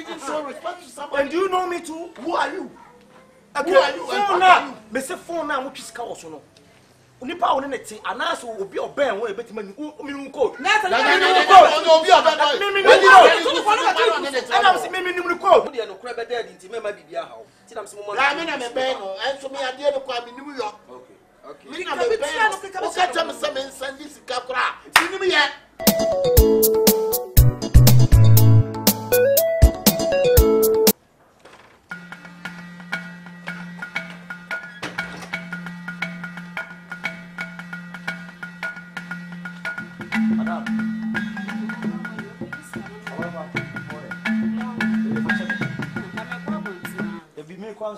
didn't show respect to somebody. And do you know me too? Who are you? Okay. Who are you? Phone now. Me say phone now. What is called no? Unipa on the tea. Anas will be obeying when you bet me. Me code. No, be obeying. And I was me code. They are no crab dead in Timmy Bibia How. I'm some more. I mean, I'm a band, and so me, I did come in New York. Okay. Me, I'm a band. Okay, tell me some send this capra. See me yet.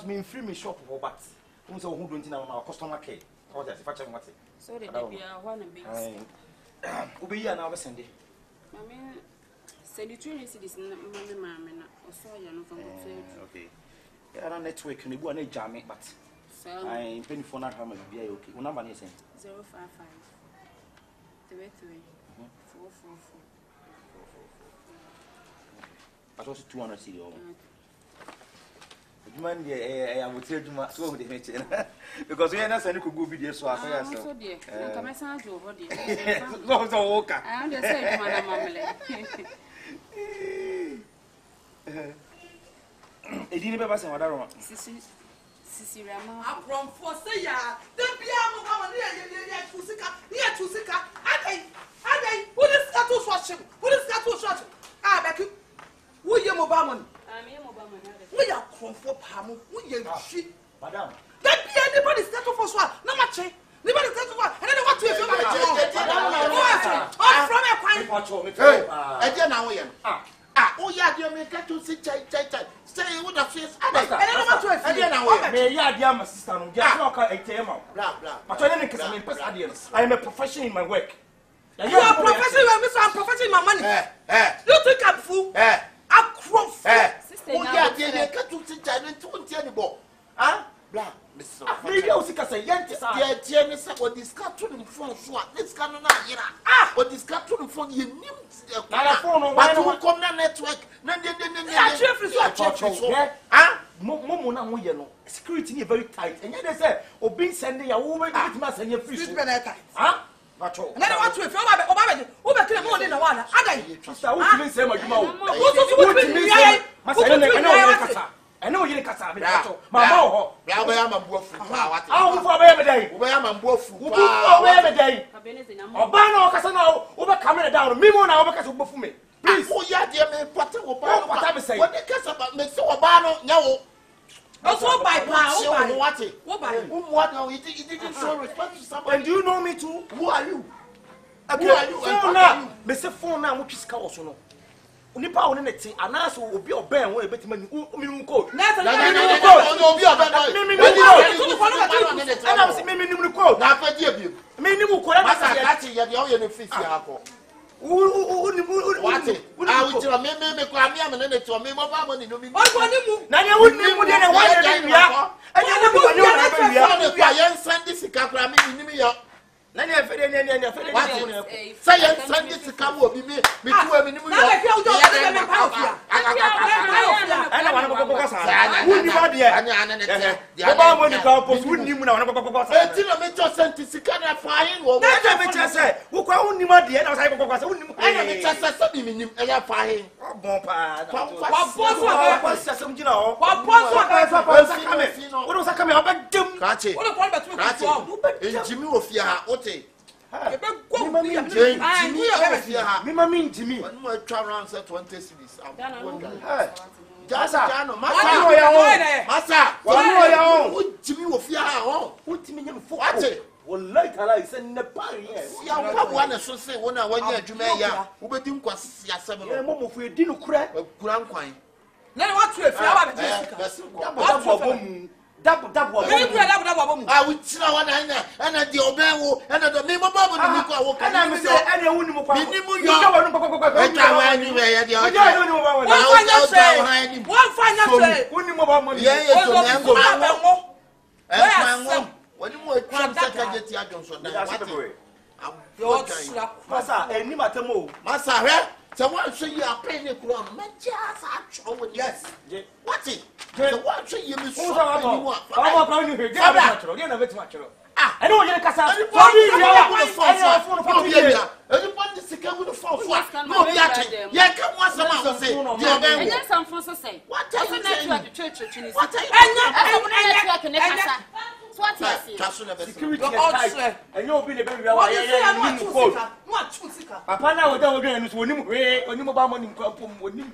Me free me shop for but who so who don't know customer care or that if I check what so they be a one big obi ya na send it mama send you 2 cities mama na so ya no from okay yeah network ni bu na jam but so I pay for na hammer be okay una number is 055 33 444 I was 200 cedi man I would tell you so with the because we are not sending go video so I say so dear come message over there so okay I just say madam mamele e di ni be ba se wada ro sisi rama from for say ya the bia mo ka mo ya tusika adai who this got to swatch ah back who ye mo ba mo me mo ba mo na we are comfort pam we ye shi Madam, that be anybody settle for so na ma che anybody settle for and then what to if you ma from a quite hey, again now we oh yeah, dear me get to see chai say what the face and then what to if again now me ya dia my sister no dia no ka ATM blah but when you kasa me pass adios I am a professional in my work you are professional I'm professional in my money you think I'm fool I cross oh yeah, dear me get to see chai and to any bo blah maybe I was kasa yente sa dear Jenny said what this cat to the phone so this can na yira what this cat to the phone you nim na phone no but you come na network na Momo na wo ye no security ni very tight and you say obi send ya wo wait ma send ya free so tight Patrol. and then what to if you oba kill mo na one adai sister wo timi say maduma wo wo timi say ma say na kana kasa ene o yire kasa be patrol ma ba ho bla ba ya mambu afu pa wate awu fo ba ye medai wo ba ya mambu afu wo bu fo ba ye medai oba na o kasa na wo be camera down me mo na wo be kasa wo fu me please oh yeah dear me pata wo ba what time say what the kasa ba me say wo ba no nya wo also by power what you didn't show respect to somebody. and do you know me too? Who are you? Okay. Who are you? Phone now. Me say phone now. What is called so no? Unipa on the net. Anas will be obeying when you bet me. Me code. No, be obeying. Me code. And I was me code. Na fa die bi. Me ni mu code. Masa kati ya de o ye no face ya ko. What? I will tell me kwa mi am na to me mo ba mo ni no mi. Na ye woni mu de na wa ye bi ya. And you woni mu ya bi ya. Yen send this kakra mi ni ya. Na ye fede ne fede. Say yen send this kakra wo bi me tu mi ni mu ya. na be ojo na be power Ana wana kokoko sa. Woni ma de. Anya ba mo ni ka post woni mu na wana kokoko sa. Eti na me to send this kakra fine wo. Na je me chese. Wo kwa woni ma de na sa kokoko sa woni mu. Ana me chese sa bi mi nim e ya fine. Bon pa. wa boss Wa sa mjina o. wa boss Sa kame. Wo sa kame o ba dem. Kachi. what the call between you Enjimi ofia ha ote. e be go Enjimi ofia ha. Me ma min jimi. When we try around 20 cities. Jasa. Jano, Masa. Wanu ya o. Enjimi ofia ha ho. Utimi nyam fo. Ate. Wallahi tala ise ne pari yes. Ya wa na so se wona wanya adwuma ya. Wo bedi nkwasi asem E no. mo mo fu edi no kura. Kura nkwan. na what to if you are be sika Double. me kura double abomu Ah, we tira wa na na de obewo, na de me mo ba mo ni kwa wo ka. Ana me se ana woni mo kwa. Ni mu yo. Yo wonu kokoko. E ka wa ni we ya de o. Yo wonu mo ba wonu. one fanya say Woni mo ba mo ni. Ye so na ngo. mo Mango. Woni mo twa secretary ti adon so na. Masa eni matemo. Masa hwe. So what should you are paying a crown? Man, just yes. What's it? So what should you be so what? I'm going to hear natural. You're not very much. I know you're a cassa. Everybody is second with the false one. No, yeah, come on, someone say. And then some folks say, what are you saying to church? What are you what is security and you'll be the baby. Upon our down when you way, when you mobile money when you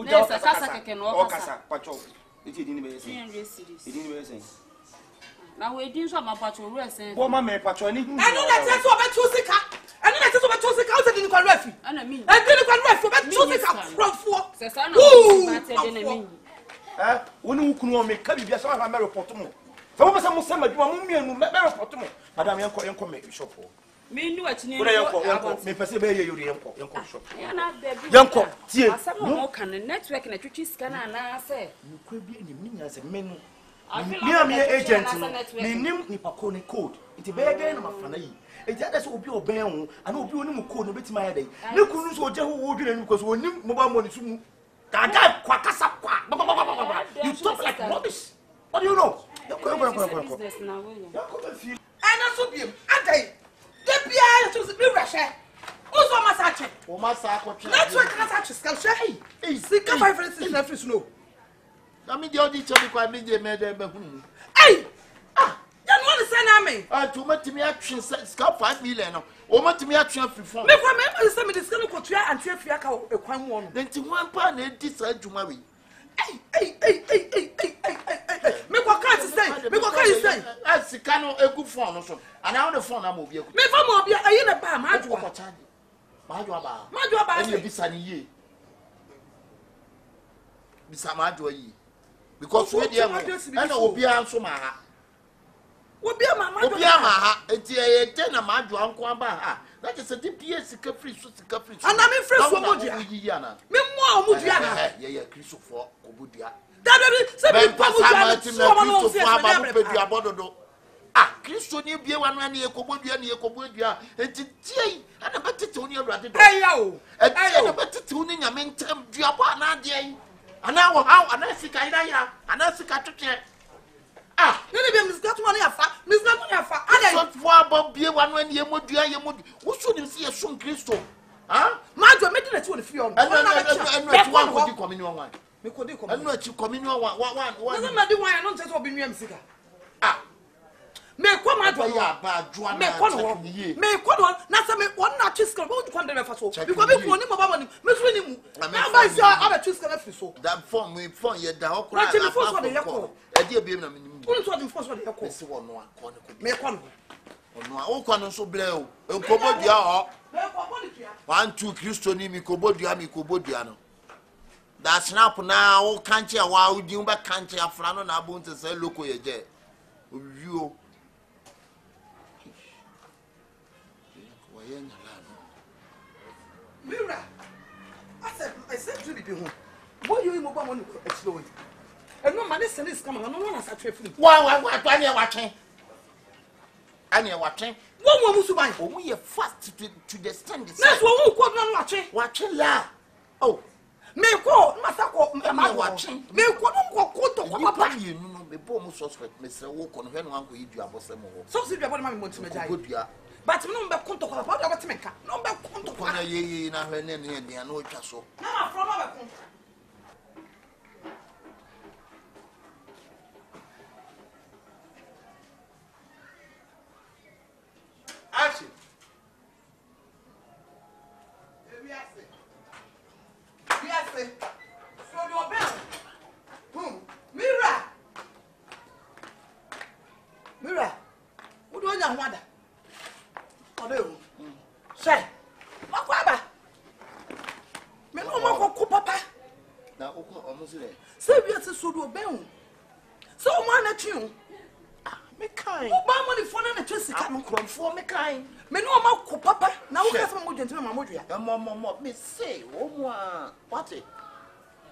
yes, a casa can walk patrol. It didn't say. Now we do some patrol racing. What my man patrolling? I know that's what Chusika. I know that's what Chusika out in the refuge. And I mean, I didn't refuge from 4. When you can make Kabi, some of my report to me. Some of us send my woman, report to me. Madame Yanko, make shop for. Me knew what you may perceive your uncle shop. Yanko, dear, no can the network and a church scanner and I say, you could be in the as a menu. Me agent, me name Nipacone code. It's a bad game of Fanny. That's what be obeying, and will be on code a bit my day. You couldn't so Jehu would because when you mobile money soon. You talk like rubbish. What do you know? Business now, and also be a the piano to the Russia. Who's on massacre? Oh, massacre. That's what massacre can say. Is come by friends in the snow. I mean, the auditor required me, they made them. Hey! Ah, you want to send me? Too much to me action, scalp 5 million. Or much to me action before. If I remember, send me this kind of country and see if you are a crime one. Then to 1 pound and decide to marry. Hey! Make what can't say? Make what can you say? That's the kind of a good phone also. And now the phone I'm over here. Me for more, are you in a bar? Majua, and you'll be sunny ye. Bisamajua ye. Because we're the and will be answer my heart. Will be a mamma, and ten a Majua and Quamba. That is a DPS free, and I'm in fresh for Mudiana. Memoir Mudiana, yeah, Christopher Obudia. Ah, Christo ni bia wan na ekobodua enti ana betete oni awrade do ayo ana betete oni nyame ntam duabo ana de ana wo haw ana sika ida ya ana sika twetwe ah nene bia misika to na yafa ana so fo abo bia wan na yemodua wo nim se yesom Christo ah majo medi na ti won fi on na ti wan ko di communion wan me ko di communion na ti communion wan na di wan no nte so bi nwam sika ah me come out ya ba joa na me kono na say me won na chiska we do kwande fa so because me woni mobile money me so ni mu na ba say aba chiska na fi so that form we form ye da okura na e dey e na me ni mu won so dey force dey yakọ se wono akọ ne me kono ono a wo kono so ble o enkobodua ho me kobodua 1 2 Kristo ni mi kobodua no da snap na wo kanche a wa udi un ba kanche afra no na abonte say loko ye je owiwo Mira, I said to be home. What you mobile money explode? And no man is coming, no one has a trip. Why, I near watching. I near watching. What will you buy? Oh, we are fast to the stand. That's what we call not watching. Watching la. Oh, me call, Master watching. Me call to Papa. You know, the bomb suspect, Mr. Walk on when one could you about some more. So, if you want my money to me, but no back conto about what to make. No back conto. Ye, na her name, and no castle. Now, from our action. Yes, so your bell. Mira, what do you want? Say, Papa. Me no mo papa. Na oko almost there. Say we are so do obey. So man at you. Me kind. Who buy money for na twist sika no krom for me kind. Me no mo ko papa. Na wo kasa mo gentleman ma modua. Mo me say wo mo a what it?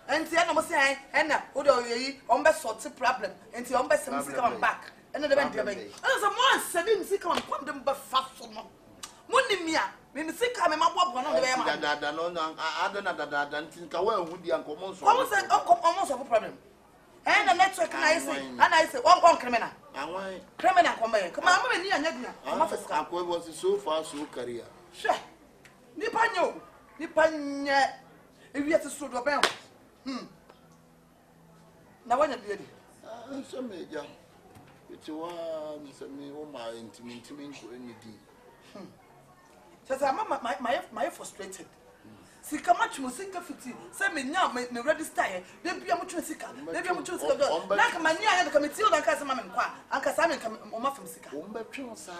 Enti na mo say na wo do yi on be sort problem. Enti on be some sika on back. And the bend. And so more 7 sika on come them be fast so no. Money me a Me see come my bob no be ma. Dada no dada ntinka wa hu dia nkomo so. Come say almost a problem. And the network I say one criminal. Criminal come here. Come on, me anya dina. Come first. Akwa was so far so career. Sure. Nipa nya ewi ate so do ben. Na wanya bi edi. So meja. It's one so me o ma intimi nko eni di. Sasa my frustrated. Sika match mo sika fiti. Say me nya me register here. Dey bia mo twa sika. Dey bia mo twa sika do. Na ka mani aya do committee o dan ka say ma me nkwa. Anka sa me o ma fam sika. O mba twa sa.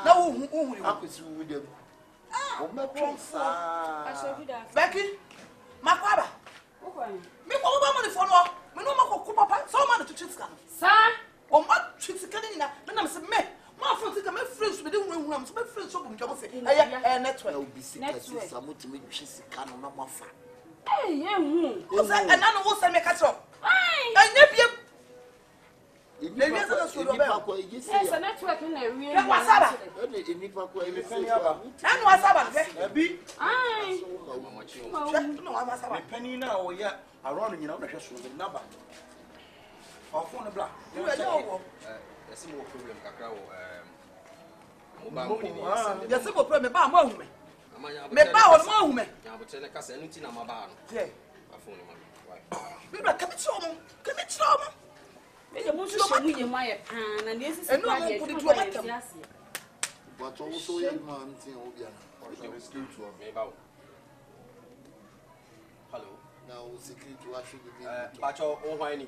Na wo hu akwesi wo dem. O mba twa sa. Becky. Makwaba. Me ko ba mo ni fo no. Me no ma ko papa. So ma no twa sika. Sa. O ma twa sika ni na. Na me say me ma fo sika me friends with dem nwuram so me friends so bum jabo say network na obi sika sisa mo timi hwe sika no na mafa ye hu o say na no wo say me catch up anya biem le wi say so do be yes network na wi e wasaba e nipa ko e say na no wasaba be bi ai no wasaba me pani na o ya around nyina na hwe so de naba phone bla Yes, more problem kakra wo mobile money. Yes, mo problem ba mo ahume. Me ba wo mo ahume. Ya bo tene kasa enu ti na maba no. Yeah. Afone ma. Me ba ka bitro mo. Ka bitro mo. me je mo so mu ye ma ye pan na ne sisi Enu mo ko di tuo matam. but also ye man tin obi ana or security to Me ba wo. Hello. now security wa should be Pacho on hwan ni.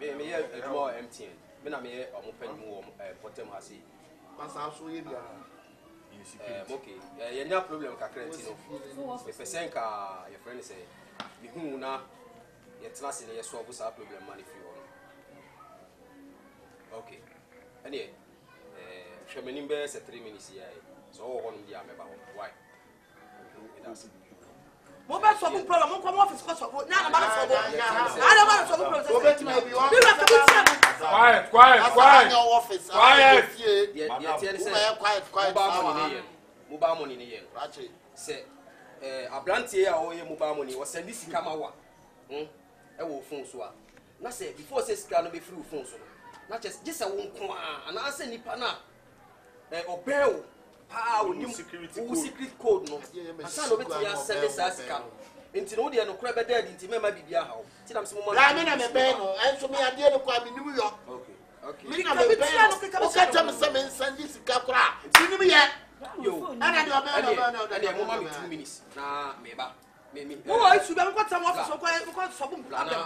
Okay. Me ye more MTN. Me na me omo pani mu wo potem ha si. pasa so ye bia Okay. Ye nya problem kakra ti no. Me pesen ka your friend say me hu na ye tena se ye solve sa problem man if you want. Okay. Any hwemeni be se 3 minutes here. So wo honum dia me ba ho. Why? Mo be so bu problem mo ko mo office ko so na na ba so bu. Ana ba so bu problem. so bet me be one quiet your office quiet mobile money ni yen actually say abrantie a oye mobile money o send sika ma wa e wo phone so a na say before say sika no be free phone so na just say won ko a na say nipa na obel pa o nim secret code no asa no beti ya send sa sika no enti no de no kura be dead enti mema bibia ha o ti na me mo la me na me be no enso me ade no kwa me nim yo okay me na me be o ka tell me say me send sika kura ti nim ye yo ana de no and mo ma me 2 minutes na me ba me Mo wa isu be mo ko tam office ko so bu problem.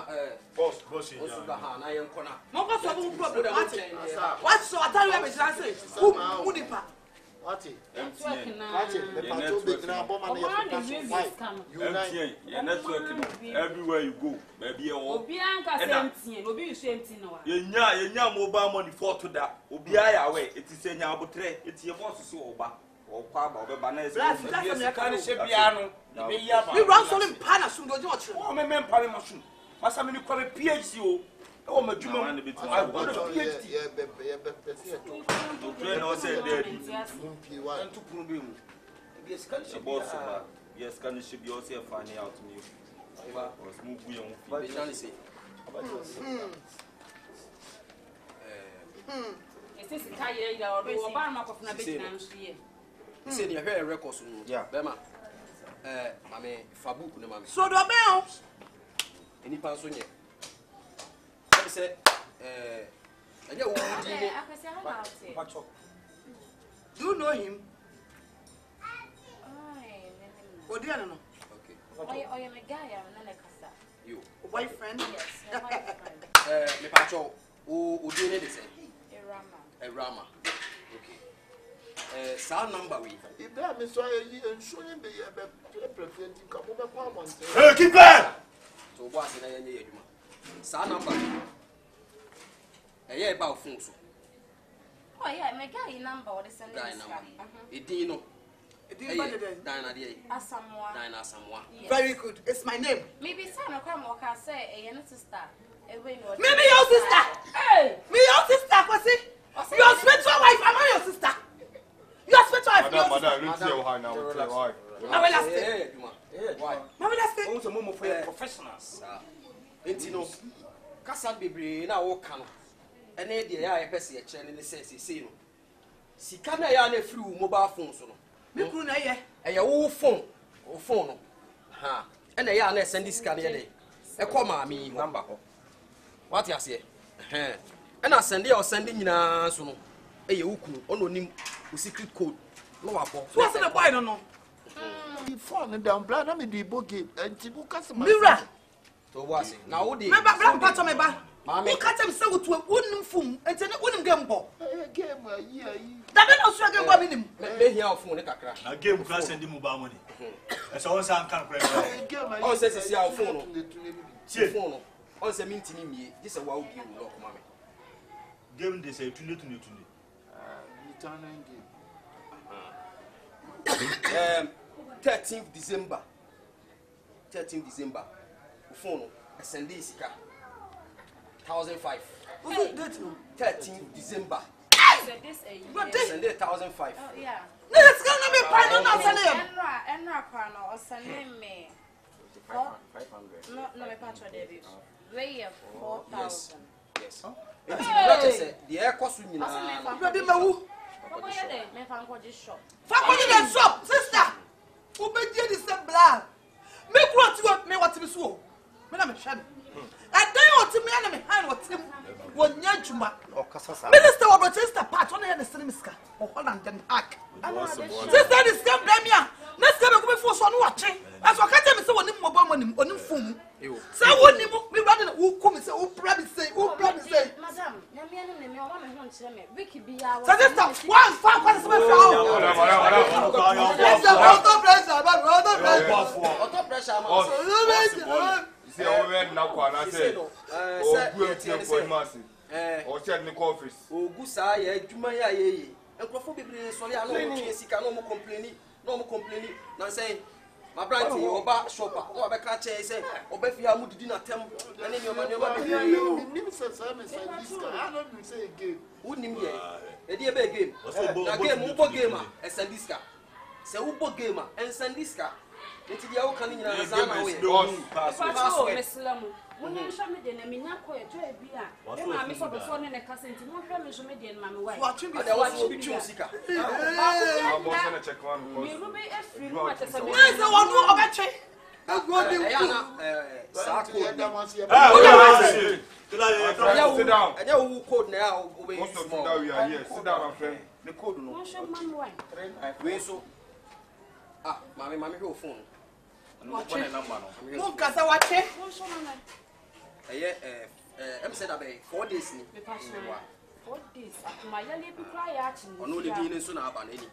boss o su ga ha na yen kona Mo ko so bu problem. What so atari we be say who nipa Ati, network na ati, the patrol big na bomb na MTN, your network everywhere you go, baby. obi anka MTN, obi use MTN no wa. Yenya mobile money for to that. Obi aya we, it is enya abotre, it ye boss so oba. O kwa ba oba na ese. Yes, Kan she bia no. Be ya ba. we run so in pan asum do je watch. O me pare masun. Masa me ni kwa PhD o. E wo madwuma I got a PhD. No say there. to pun be mu Yes, can she boss ba. Yes, can she be also funny out me. Eba, was move you on. be chance say Ese sika ye ya o ba ma ko funa be na nso ye. say dey hear records no be ma mame fabook no mame So do be o. eni pa so nye say anya wo di ni Akwese how about it? Pacho. Do you know him? Ai, Odiana no. okay oye me guy am na le kasa. you Boyfriend? Yes, my boyfriend. me pa cho o di ni de say Rama okay sa number we Ibrahim so yi enso yin be ye be presenting ka mo be kwa monte Hey, keep that. so bo ase na ye nye adwuma sa number ye ba phone so Oh yeah, my guy number what is the guy name? number edin no Dina dey Asamoah. Dina Asamoah Very good. It's my name. Maybe son of come work say a sister. Maybe your sister. Hey! Me your sister, Kwasi. Your spiritual wife, am I your sister? Your spiritual professionals. No, Cassan Bibri now walk can. And the eye person a channel in the sense, see no. Si can I yarn a few mobile phones? No, a your phone or phone. Ha, and a yarn send this can day. A comma me number. What you say? And I send you or sending in a soon. A yoku, only secret code. No, what's the boy? No, no. Falling down, blind. I'm in the book and Tibucas. Mira. So was it? Now, the Black part of my back. Mamma, cut him so to a wooden foam and then a wooden gamble. That also a game him. Let me out for a game class and the mobile money. That's all I'm can't all says it's our phone. See, phone. On the meeting me, this is a wild game, look, mammy. Game they say to me. 13th December. 13th December. Phone. Send this car. 1,005. 13th December. Send 1,005. Oh yeah. Let's go to be final now. Enra Pano or sending me 500. No, my patron debut. Way of 4,000. Yes. Yes. The air cost me. Ready, Mawu. Shop, sister. Who made you this blood? Make what you want me what to be so. When I'm a shadow. I don't to me enemy hand what him one Yanchuma or Casasa. Minister of Rochester part on the cinema or Holland and Hack. Sister is come Damia. Let's go before son watching. As I can't tell me so on him mobile on him phone. So when you be running who come and say, who probably say, Madam, Vicky be our sister. One fuck was see how we now go and say, oh, good thing for mercy. Or check the office. Oh, good side, Jumaya, and Crawford, sorry, I know no complaining, not saying. My brother, or back shopper, or back catcher, say, or Beffy, I would dinner tell and then your money. I don't say again. Wouldn't him here? A dear big game. Again, Ubo gamer, and Sandiska. Say Ubo gamer, and Sandiska. Into the old canning and Zama way. When you show me the name, I'm quite a beer. I'm Miss Obson and a cousin to more Flemish Median, Mamma. Watching me, I was be choosing. I was check one. You will be a free water. Where's the one who betray? I'm going to sit down. I know who code now. Most of you now, we are here. Sit down, my friend. The code no. Wait, so. Ah, Mammy, go phone. Watch it. Watch it. I'm said about 4 days. 4 days. My young lady cry out. On no the soon about any.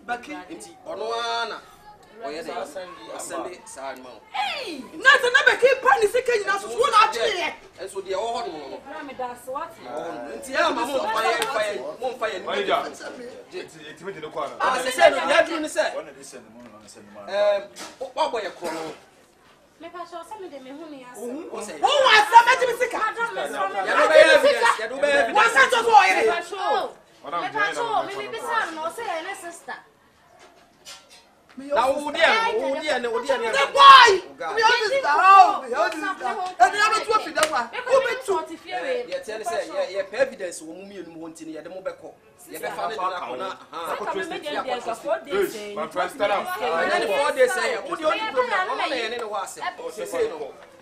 Bucky, on one. Sunday, Sard Mount. Hey, not another kid, Panny, second, that's one out here. And so the old one. That's what? Won't fire. It's within the corner. I said, you're doing the set. What boy, a corner? Make I show some of them who me. Oh, what's that? Maybe some no say any sister. Now, oh dear, the boy! We are this house. And the other two of them are. Yeah, evidence will move in one thing. The mobile call. You have found it. My friend, stand up. And then 4 days, what do you want to was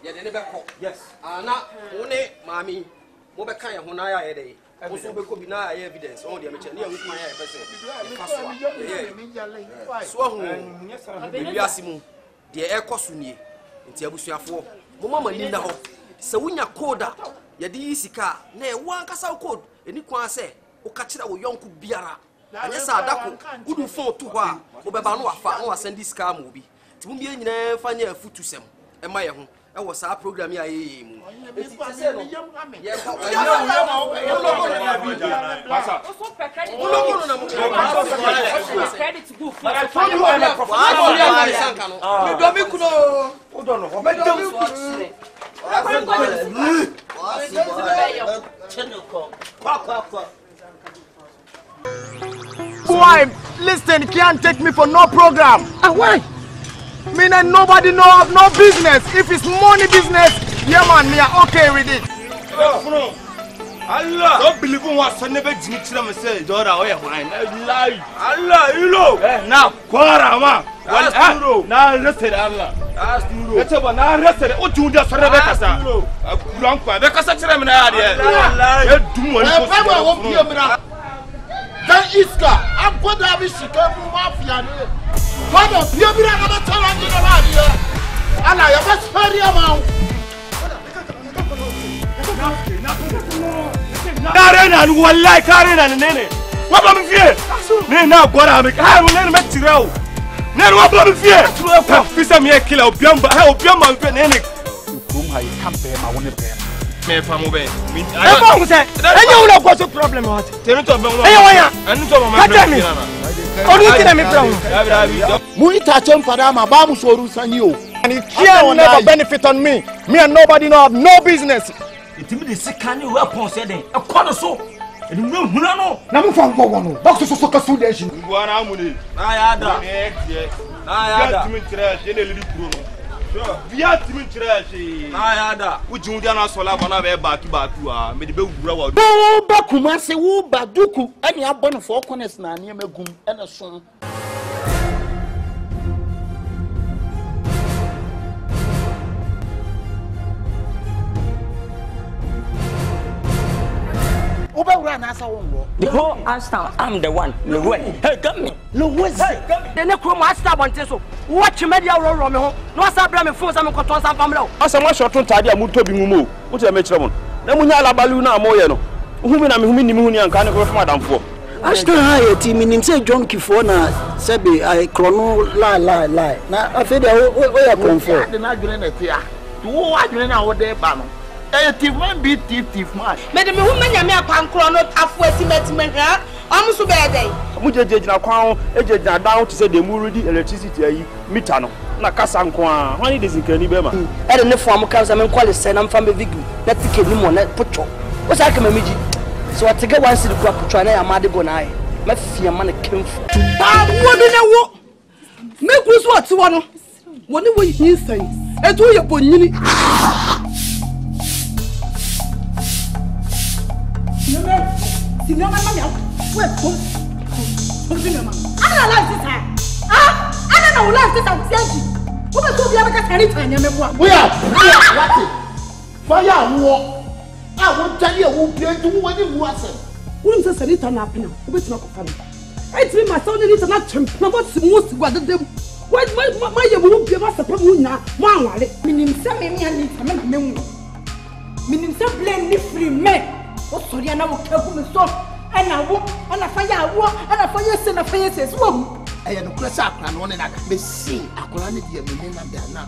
yeah, they never call. Yes. Now, only mammy, mobile kind of Honaya a day. Also, we could be now evidence. Oh, the amateur with my person. So, the air cosuni in Tiabusia 4. Mama Linda, so when you're coda, you're the easy car, nay, one castle code, and you can't say, O catch it with young Kubiara. And yes, I wouldn't fall to her, Obabano, or send this car movie. To be in funny foot to some, and my own. I was our program here. Boom! why listen can't take me for no program. Why? Me and nobody know of no business. If it's money business, yeah man, me are okay with it. Allah, don't believe in what son never did to say, Dora, oh, wine. Allah, you know. Now, Quarama. Now, listen, Allah. Let's have an arrested. What you just read us out. Long time, because such a man, then Iska, I'm going to have a Chicago mafia. What a beauty of a talent in the radio. And I am a very amount. Karen and one like Karen and Nene. What am I fear? Now, what am I will let you know. Never what am I fear? Fisa me a killer of Biamba, how Biamba and Nene. Whom I can't pay, I want to pay. Me from away. I don't know what's the problem. And it can never benefit on me. Me and nobody know have no business. It will be sick can you weapon said a corner so. And no, Namu from Bogono. Box of soccer students. I Via Timin Trash, I would you down as well have back to Batua, made the bill grow out. Oh, Bakumasi, woo, Baduku, and you have one for corners now near Megum and a son. The whole Aston, I'm the one. Hey, come me. The next room, I start one so. Watch media roll on me. No, I saw me for some contours and family. As a much to tidy a mutobi mumu, which I met one. Namunya Baluna Moyano, whom I'm whom and can't go from Madame for. Aston high team in say John Kifona, Sebi, I chrono lie. Now I feel where I come from. The Nagrin here. To what I out there, Bano. Thief man beat thief man. Madam, woman, you may have chrono halfway cement. I'm so bad day. Muja na kwao ejeja down to say the muridi electricity ayi meter no na kasa nkwa wani desikani be ma e de ne form kansa men kwale say na mfa be vigim na tike ni mo na pocho o sa ka mamiji so atege wan sidi kwa pocho na ya made go na ai ma fie ma na kemfu wo bi na wo me kru so ati wo no woni wo yin sai e to ye bonyini Sinon, wait, come. I don't like this time. I don't like this time. Who can do the other time? We are what? Fire war. I won't tell you who played to what it was. Wouldn't say it on up now? What's not funny? I tell my son is not champ. Now what's the most what them? Why my will be a master problem now? Mamma, meaning some me and me. Meaning some blame me free men. What sorry, I will careful me so. And I walk on a fire, walk and a fire, send a fire says, Whoa, I am no cross up and one and I can see a quality of the men and their now.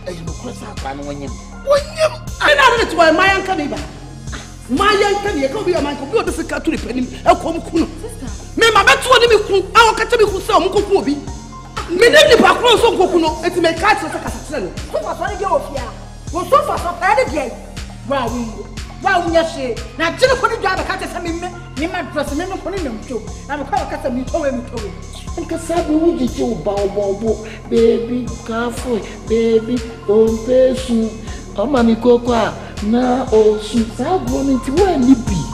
I am no cross up and when you I know that's why my uncle neighbor. My uncle, you come be a man who go to the country, a come cool. Me, my best one, I will catch me who saw Mukobi. Me, never back row so cocono, and to make cats of a castle. Who was one of your fear? Was so far so bad again. Wow, yes, now Jill put a job at Cassam in my dress and put him too. I'm a call Cassam, you told him to me. And Cassabu, did you bow, baby, careful, baby, oh, person, oh, Mammy Coca, now, oh, she's out going into where you be.